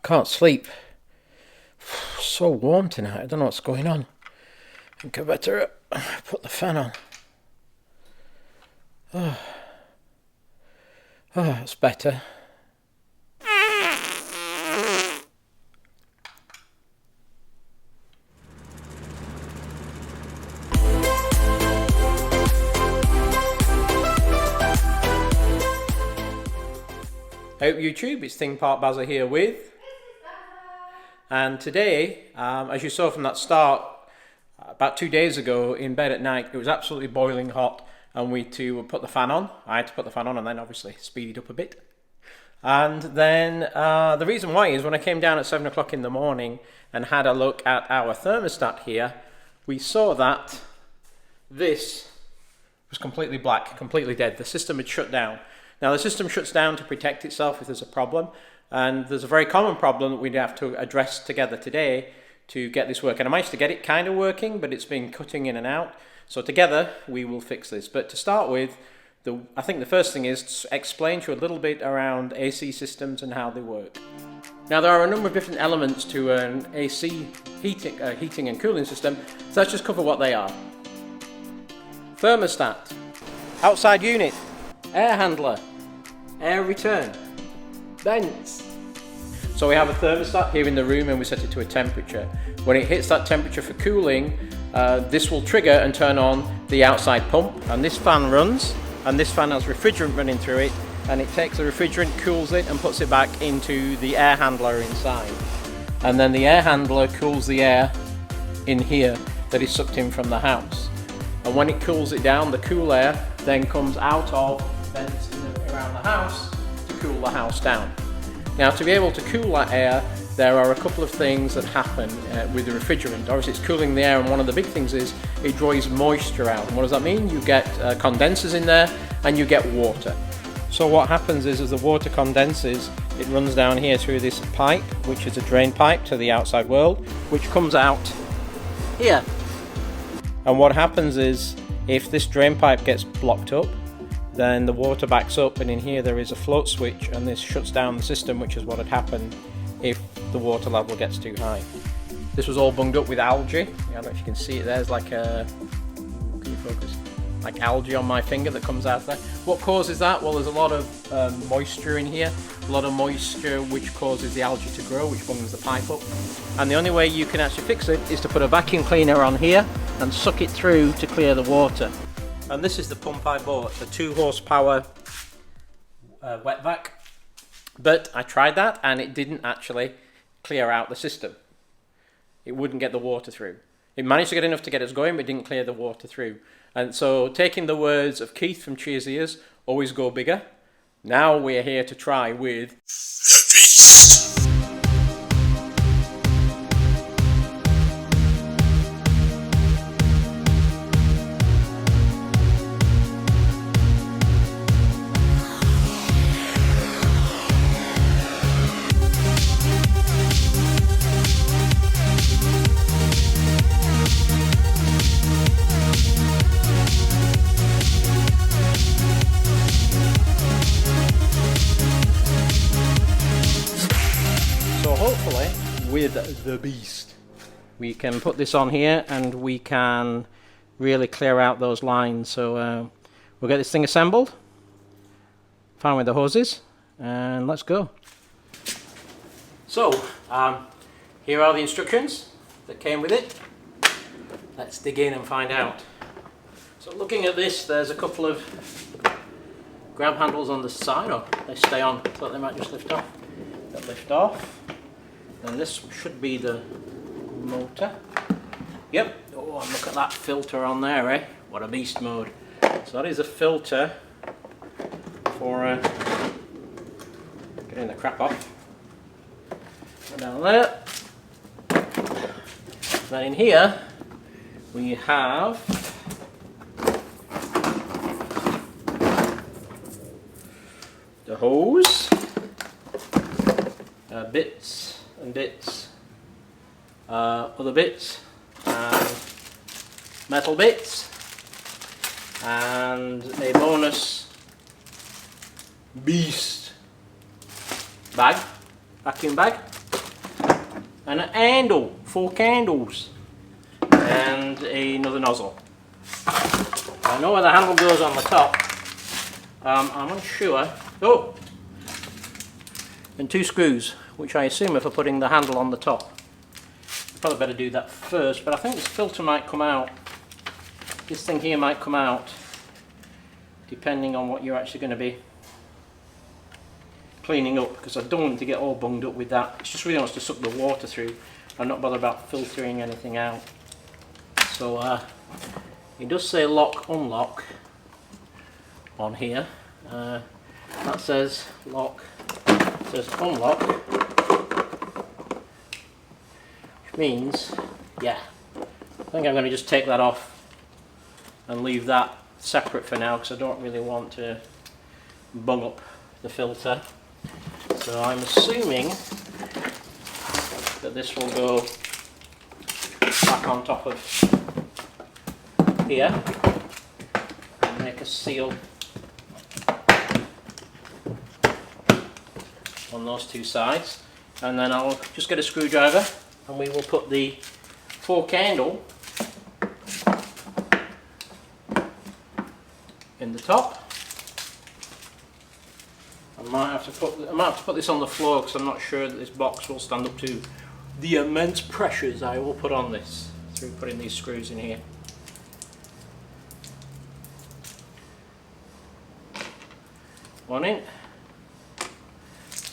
Can't sleep. So warm tonight. I don't know what's going on. I think I better put the fan on. Oh, that's better. Hey YouTube, it's Thing Park Bazza here with, and today, as you saw from that start, about 2 days ago in bed at night, it was absolutely boiling hot, and we to put the fan on. I had to put the fan on and then obviously speed it up a bit. And then the reason why is when I came down at 7 o'clock in the morning and had a look at our thermostat here, we saw that this was completely black, completely dead. The system had shut down. Now the system shuts down to protect itself if there's a problem, and there's a very common problem that we'd have to address together today to get this working. I managed to get it kind of working, but it's been cutting in and out. So together we will fix this. But to start with, I think the first thing is to explain to you a little bit around AC systems and how they work. Now there are a number of different elements to an AC heating and cooling system, so let's just cover what they are. Thermostat, outside unit, air handler, air return, vents. So we have a thermostat here in the room and we set it to a temperature. When it hits that temperature for cooling, this will trigger and turn on the outside pump, and this fan runs, and this fan has refrigerant running through it, and it takes the refrigerant, cools it and puts it back into the air handler inside. And then the air handler cools the air in here that is sucked in from the house. And when it cools it down, the cool air then comes out of vents around the house to cool the house down. Now to be able to cool that air, there are a couple of things that happen with the refrigerant. Obviously it's cooling the air, and one of the big things is it draws moisture out. And what does that mean? You get condensers in there and you get water. So what happens is as the water condenses, it runs down here through this pipe, which is a drain pipe to the outside world, which comes out here. And what happens is if this drain pipe gets blocked up, then the water backs up, and in here there is a float switch, and this shuts down the system, which is what had happened if the water level gets too high. This was all bunged up with algae. I don't know if you can see it, there's like a, can you focus? Like algae on my finger that comes out there. What causes that? Well, there's a lot of moisture in here, a lot of moisture which causes the algae to grow, which bungs the pipe up. And the only way you can actually fix it is to put a vacuum cleaner on here and suck it through to clear the water. And this is the pump I bought, a 2 horsepower wet vac. But I tried that and it didn't actually clear out the system. It wouldn't get the water through. It managed to get enough to get us going, but it didn't clear the water through. And so, taking the words of Keith from Cheers Ears, always go bigger. Now we're here to try with the Beast. Hopefully, with the Beast, we can put this on here and we can really clear out those lines. So we'll get this thing assembled, find where the hose is, and let's go. So here are the instructions that came with it. Let's dig in and find out. So looking at this, there's a couple of grab handles on the side. Oh, they stay on, so they might just lift off. They'll lift off. And this should be the motor. Yep. Oh, and look at that filter on there, eh? What a beast mode. So that is a filter for getting the crap off. Go down there. Then in here we have the hose, bits and bits, other bits, and metal bits, and a bonus beast bag, vacuum bag. and a handle, 4 candles, and another nozzle. I know where the handle goes on the top. I'm unsure. Oh! And 2 screws, which I assume are for putting the handle on the top. Probably better do that first, but I think this filter might come out. This thing here might come out, depending on what you're actually going to be cleaning up, because I don't want to get all bunged up with that. It's just really wants to suck the water through. I'm not bothered about filtering anything out. So it does say lock, unlock on here. That says lock, it says unlock, which means, yeah, I think I'm going to just take that off and leave that separate for now, because I don't really want to bung up the filter. So I'm assuming that this will go back on top of here and make a seal on those 2 sides, and then I'll just get a screwdriver and we will put the 4 candle in the top. I might have to put this on the floor, because I'm not sure that this box will stand up to the immense pressures I will put on this through putting these screws in here. One in,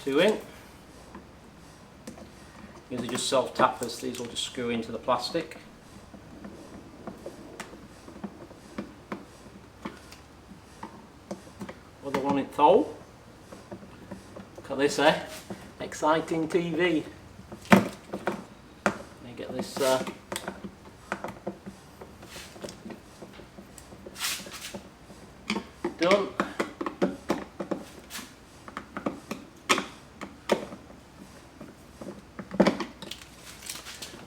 2 in. These are just self-tappers, these will just screw into the plastic. Other one in thole. Look at this, eh? Exciting TV. Let me get this done.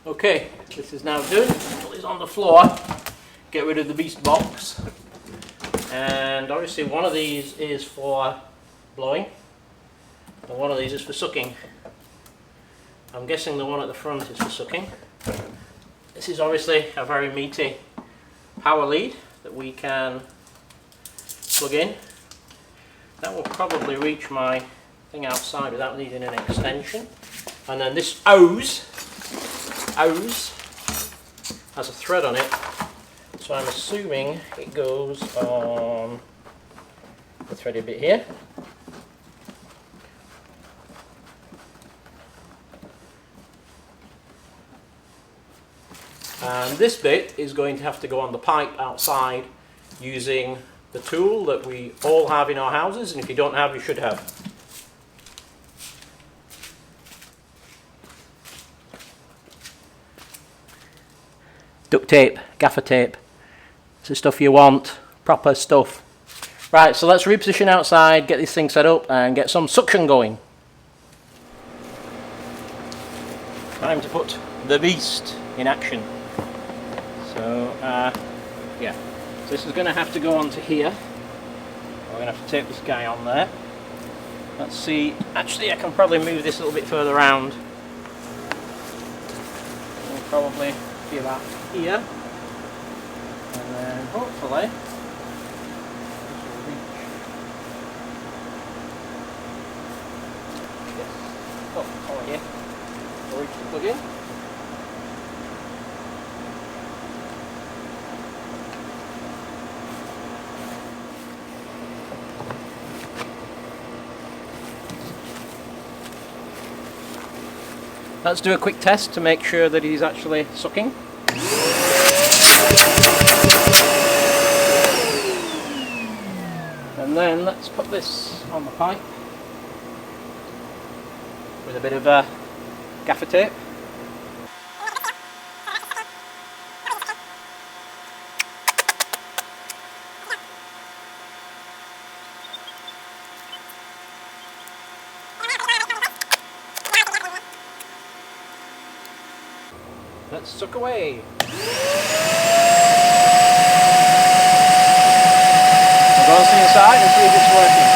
Okay, this is now done. Put this on the floor. Get rid of the beast box. And obviously one of these is for blowing, and one of these is for sucking. I'm guessing the one at the front is for sucking. This is obviously a very meaty power lead that we can plug in. That will probably reach my thing outside without needing an extension. And then this hose has a thread on it, so I'm assuming it goes on the threaded bit here. And this bit is going to have to go on the pipe outside using the tool that we all have in our houses, and if you don't have, you should have. Duct tape, gaffer tape. It's the stuff you want, proper stuff. Right, so let's reposition outside, get this thing set up and get some suction going. Time to put the beast in action. So, yeah, so this is going to have to go onto here. We're going to have to tape this guy on there. Let's see, actually I can probably move this a little bit further around. It'll probably be about here. And then hopefully this will reach. Yes. Oh, here. We'll reach the plug in. Let's do a quick test to make sure that he's actually sucking. And then let's put this on the pipe with a bit of gaffer tape. Let's suck away. We'll go and see inside and see if it's working.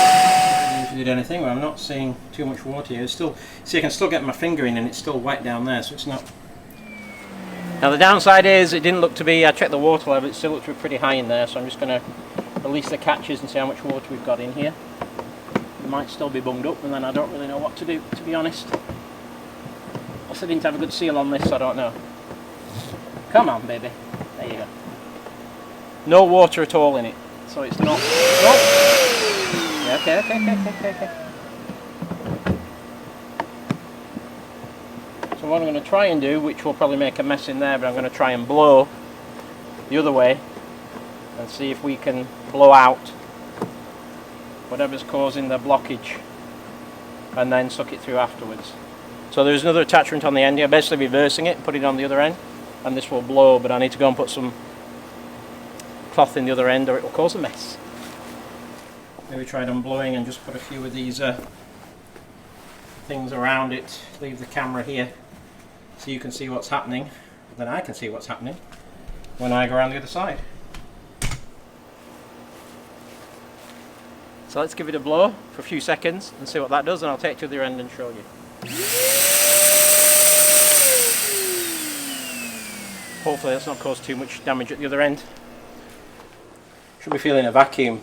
did anything. Well, I'm not seeing too much water here. It's still, see, I can still get my finger in and it's still wet down there, so it's not. Now the downside is it didn't look to be, I checked the water level, it still looked to be pretty high in there, so I'm just going to release the catches and see how much water we've got in here. It might still be bunged up, and then I don't really know what to do, to be honest. Also didn't have a good seal on this, so I don't know. Come on, baby. There you go. No water at all in it, so it's not. Oh. Yeah, okay. So what I'm going to try and do, which will probably make a mess in there, but I'm going to try and blow the other way and see if we can blow out whatever's causing the blockage, and then suck it through afterwards. So there's another attachment on the end here, basically reversing it and putting it on the other end, and this will blow, but I need to go and put some cloth in the other end or it will cause a mess. Maybe try unblowing and just put a few of these things around it, leave the camera here so you can see what's happening, then I can see what's happening when I go around the other side. So let's give it a blow for a few seconds and see what that does, and I'll take it to the other end and show you. Hopefully that's not caused too much damage at the other end. Should be feeling a vacuum.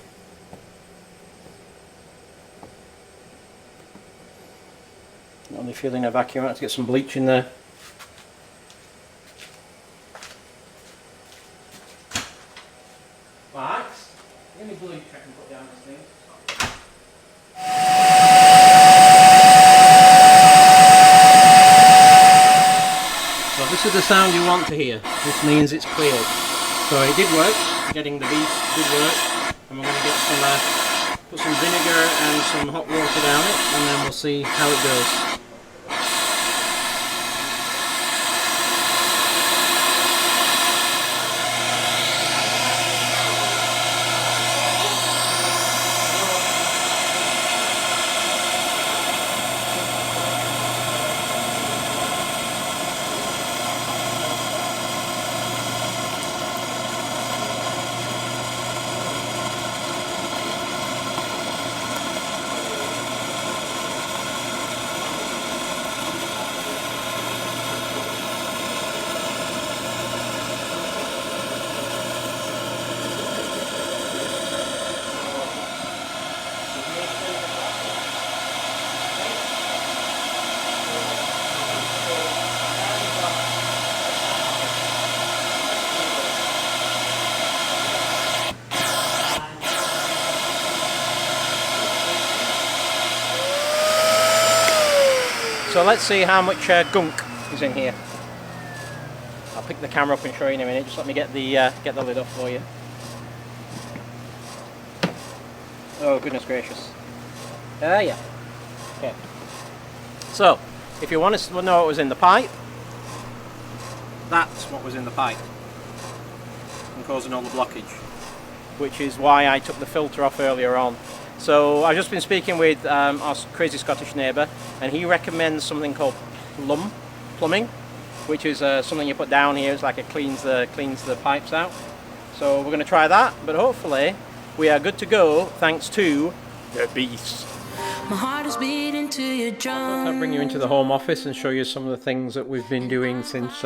Not only feeling a vacuum, I have to get some bleach in there. Max, give me bleach I can put down this thing. So this is the sound you want to hear. This means it's cleared. So it did work. Getting the beef did work. And we're going to get some, put some vinegar and some hot water down it, and then we'll see how it goes. So let's see how much gunk is in here. I'll pick the camera up and show you in a minute. Just let me get the lid off for you. Oh goodness gracious! Yeah. Okay. So, if you want to know what was in the pipe, that's what was in the pipe and causing all the blockage, which is why I took the filter off earlier on. So I've just been speaking with our crazy Scottish neighbour, and he recommends something called plumbing, which is something you put down here. It's like it cleans the pipes out. So we're going to try that, but hopefully we are good to go thanks to the beast. My heart is beating to your drum. I'll bring you into the home office and show you some of the things that we've been doing since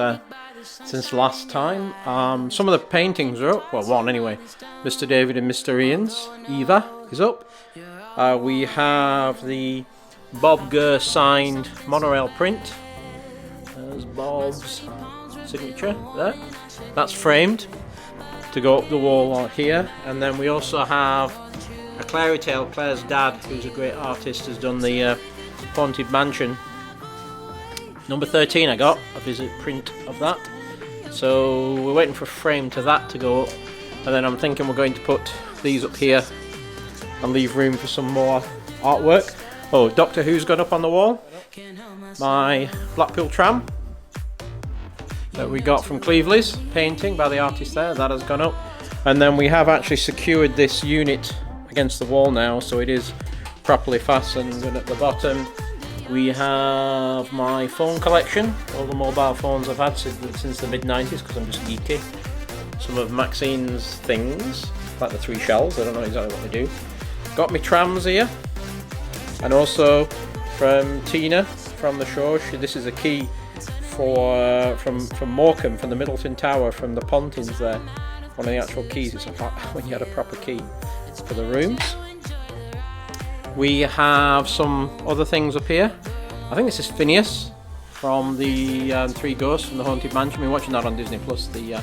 last time. Some of the paintings are up. Well, one anyway. Mr. David and Mr. Ian's. Eva is up. We have the Bob Gurr signed monorail print. There's Bob's signature there. That's framed to go up the wall here. And then we also have a Clary Tale. Claire's dad, who's a great artist, has done the Haunted Mansion. Number 13 I got a visit print of that. So we're waiting for a frame to that to go up. And then I'm thinking we're going to put these up here and leave room for some more artwork. Oh, Doctor Who's gone up on the wall. My Blackpool tram that we got from Cleveley's painting by the artist there, that has gone up. And then we have actually secured this unit against the wall now, so it is properly fastened. And at the bottom we have my phone collection, all the mobile phones I've had since the mid-90s, because I'm just geeky. Some of Maxine's things, like the 3 shells, I don't know exactly what they do. Got me trams here, And also from Tina from the show. This is a key for from Morecambe, from the Middleton Tower, from the Pontins there. One of the actual keys. It's when you had a proper key for the rooms. We have some other things up here. I think this is Phineas from the Three Ghosts from the Haunted Mansion. We're watching that on Disney Plus, the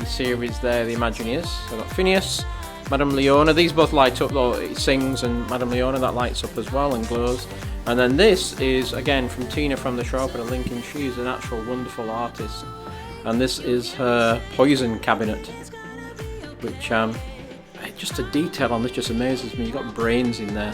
series there, the Imagineers. So I've got Phineas, Madame Leona. These both light up, though. It sings, and Madame Leona, that lights up as well and glows. And then this is again from Tina from the shop at Lincoln. She's an actual wonderful artist, and this is her poison cabinet, which just the detail on this just amazes me. You've got brains in there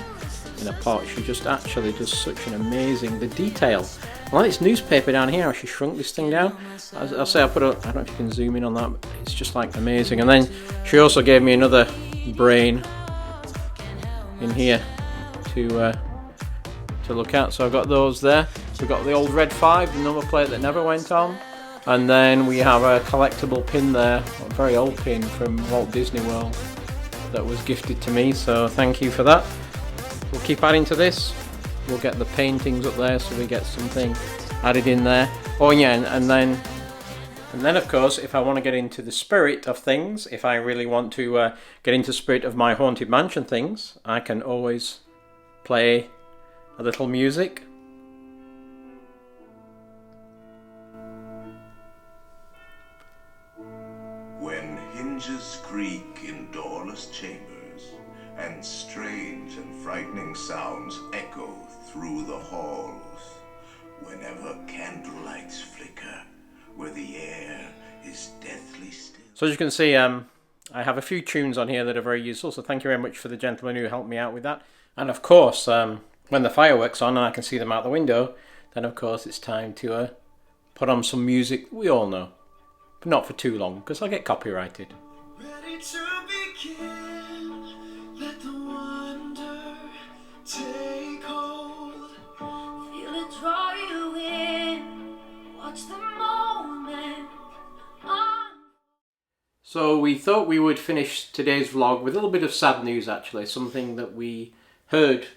in a pot. She just actually does such an amazing, the detail. I like this newspaper down here, how she shrunk this thing down. I'll say, I don't know if you can zoom in on that, but it's just like amazing. And then she also gave me another brain in here to look at. So I've got those there. We've got the old Red 5, the number plate that never went on. And then we have a collectible pin there, a very old pin from Walt Disney World that was gifted to me, so thank you for that. We'll keep adding to this. We'll get the paintings up there so we get something added in there. Oh yeah, and then of course, if I want to get into the spirit of things, if I really want to get into the spirit of my Haunted Mansion things, I can always play a little music. When hinges creak in doorless chambers, and strange and frightening sounds echo through the halls, whenever candlelights flicker, where the air is deathly still. So as you can see, I have a few tunes on here that are very useful, so thank you very much for the gentleman who helped me out with that. And of course, when the fireworks on and I can see them out the window, then of course it's time to put on some music we all know. But not for too long, because I'll get copyrighted. Ready to begin, let the wonder take hold. Feel it draw you in, watch the moment on. So we thought we would finish today's vlog with a little bit of sad news actually, something that we heard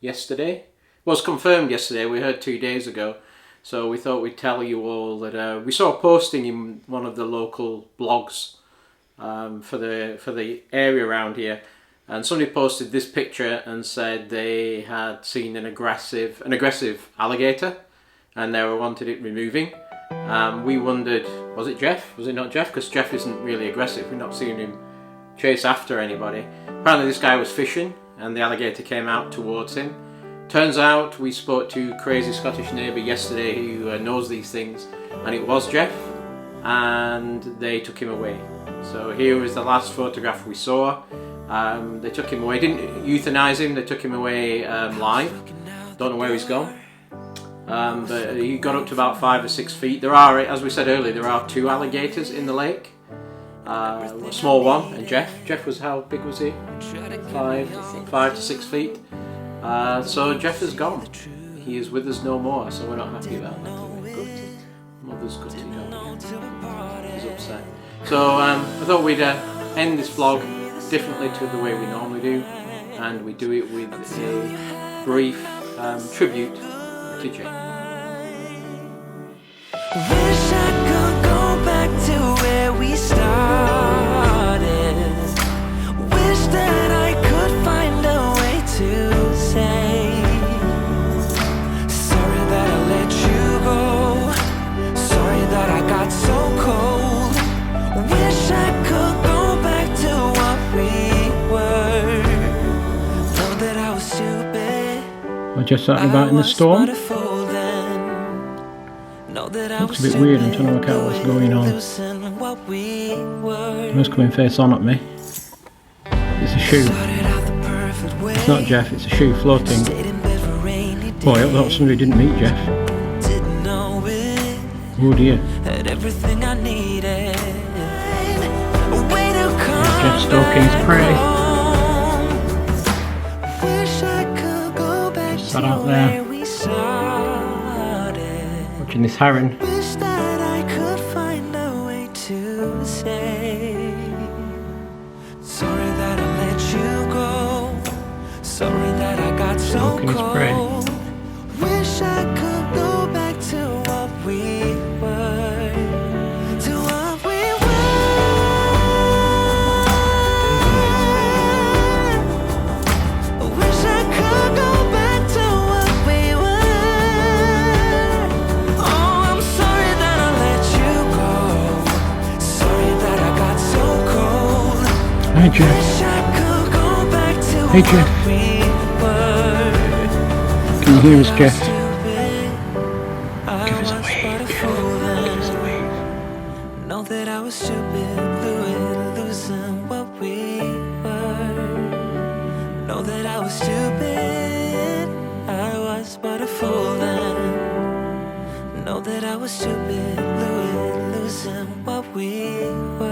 yesterday, was confirmed yesterday, we heard 2 days ago. So we thought we'd tell you all that we saw a posting in one of the local blogs for the area around here, and somebody posted this picture and said they had seen an aggressive alligator and they wanted it removing. We wondered, was it Jeff? Was it not Jeff? Because Jeff isn't really aggressive. We've not seen him chase after anybody. Apparently this guy was fishing and the alligator came out towards him. Turns out we spoke to Crazy Scottish Neighbour yesterday who knows these things, and it was Jeff, and they took him away. So here is the last photograph we saw. They took him away, didn't euthanize him, they took him away live. Don't know where he's gone. But he got up to about 5 or 6 feet. There are, as we said earlier, there are 2 alligators in the lake. A small one, and Jeff was, how big was he? 5 to 6 feet. So Jeff is gone. He is with us no more, so we're not happy about that. Mother's gutted. He's upset. So I thought we'd end this vlog differently to the way we normally do, and we do it with a brief tribute to Jeff. Wish I could go back to where we started. Wish that I could find a way to say sorry that I let you go. Sorry that I got so cold. Wish I could go back to what we were. Know that I was stupid. I just sat about in the storm. Looks a bit weird, I'm trying to work out what's going on. It was coming face on at me. It's a shoe. It's not Jeff, it's a shoe floating. Boy, I hope somebody didn't meet Jeff. Oh dear. Jeff stalking his prey. Sat out there watching this heron. Wish that I could find a way to say sorry that I let you go. Sorry that I got so so Smoking his bread. cold. Wish I could go back to what we were, to what we were. Wish I could go back to what we were. Oh, I'm sorry that I let you go. Sorry that I got so cold. Hi, Jeff. Wish I could go back to Hey, what Jeff. we were. Can you hear us, Jeff? Give us a wave, give us a wave. Know that I was stupid, losing what we were. Know that I was stupid, I was but a fool then. Know that I was stupid, losing what we were.